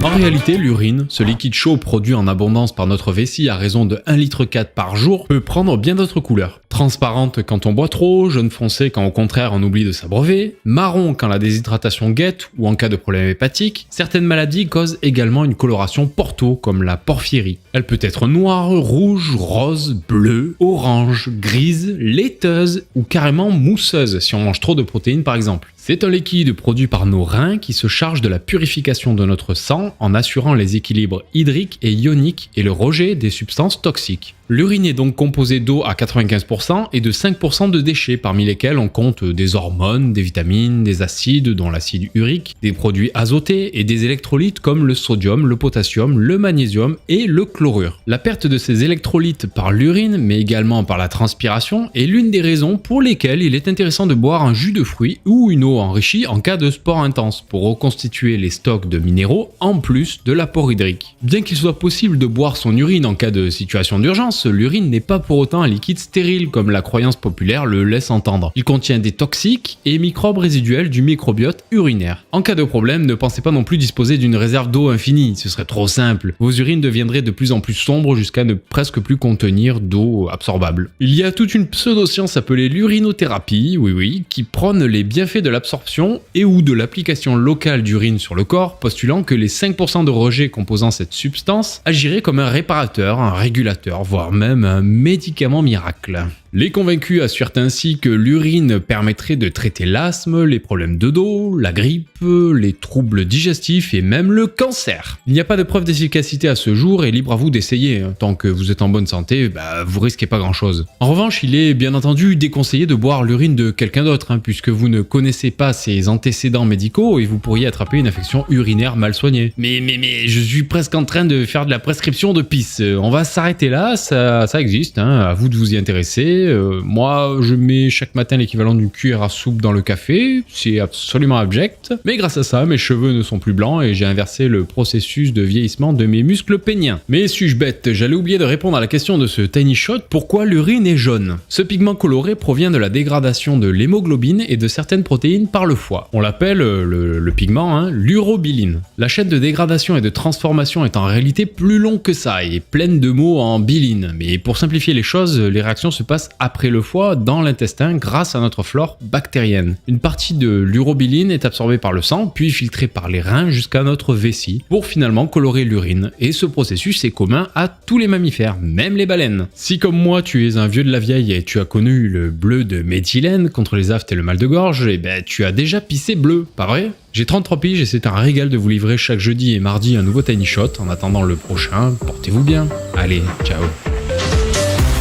En réalité, l'urine, ce liquide chaud produit en abondance par notre vessie à raison de 1,4 litre par jour, peut prendre bien d'autres couleurs. Transparente quand on boit trop, jaune foncé quand au contraire on oublie de s'abreuver, marron quand la déshydratation guette ou en cas de problème hépatique. Certaines maladies causent également une coloration porto comme la porphyrie. Elle peut être noire, rouge, rose, bleue, orange, grise, laiteuse ou carrément mousseuse si on mange trop de protéines par exemple. C'est un liquide produit par nos reins qui se charge de la purification de notre sang en assurant les équilibres hydriques et ioniques et le rejet des substances toxiques. L'urine est donc composée d'eau à 95% et de 5% de déchets parmi lesquels on compte des hormones, des vitamines, des acides dont l'acide urique, des produits azotés et des électrolytes comme le sodium, le potassium, le magnésium et le chlorure. La perte de ces électrolytes par l'urine mais également par la transpiration est l'une des raisons pour lesquelles il est intéressant de boire un jus de fruits ou une eau enrichie en cas de sport intense pour reconstituer les stocks de minéraux en plus de l'apport hydrique. Bien qu'il soit possible de boire son urine en cas de situation d'urgence, l'urine n'est pas pour autant un liquide stérile comme la croyance populaire le laisse entendre. Il contient des toxiques et microbes résiduels du microbiote urinaire. En cas de problème, ne pensez pas non plus disposer d'une réserve d'eau infinie, ce serait trop simple. Vos urines deviendraient de plus en plus sombres jusqu'à ne presque plus contenir d'eau absorbable. Il y a toute une pseudo-science appelée l'urinothérapie, oui, qui prône les bienfaits de l'absorption et ou de l'application locale d'urine sur le corps, postulant que les 5% de rejet composant cette substance agiraient comme un réparateur, un régulateur, voire même un médicament miracle. Les convaincus assurent ainsi que l'urine permettrait de traiter l'asthme, les problèmes de dos, la grippe, les troubles digestifs et même le cancer. Il n'y a pas de preuve d'efficacité à ce jour et libre à vous d'essayer. Tant que vous êtes en bonne santé, vous risquez pas grand chose. En revanche, il est bien entendu déconseillé de boire l'urine de quelqu'un d'autre, puisque vous ne connaissez pas ses antécédents médicaux et vous pourriez attraper une infection urinaire mal soignée. Mais je suis presque en train de faire de la prescription de pisse. On va s'arrêter là, ça existe, à vous de vous y intéresser. Moi, je mets chaque matin l'équivalent d'une cuillère à soupe dans le café, c'est absolument abject, mais grâce à ça, mes cheveux ne sont plus blancs et j'ai inversé le processus de vieillissement de mes muscles péniens. Mais suis-je bête, j'allais oublier de répondre à la question de ce Tiny Shot, pourquoi l'urine est jaune? Ce pigment coloré provient de la dégradation de l'hémoglobine et de certaines protéines par le foie. On l'appelle le pigment, l'urobiline. La chaîne de dégradation et de transformation est en réalité plus longue que ça et pleine de mots en biline, mais pour simplifier les choses, les réactions se passent après le foie dans l'intestin grâce à notre flore bactérienne. Une partie de l'urobiline est absorbée par le sang, puis filtrée par les reins jusqu'à notre vessie, pour finalement colorer l'urine. Et ce processus est commun à tous les mammifères, même les baleines. Si comme moi tu es un vieux de la vieille et tu as connu le bleu de méthylène contre les aftes et le mal de gorge, tu as déjà pissé bleu, pas vrai? J'ai 33 piges et c'est un régal de vous livrer chaque jeudi et mardi un nouveau Tiny Shot. En attendant le prochain, portez-vous bien. Allez, ciao.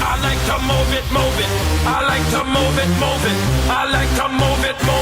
I like to move it. I like to move it. I like to move it.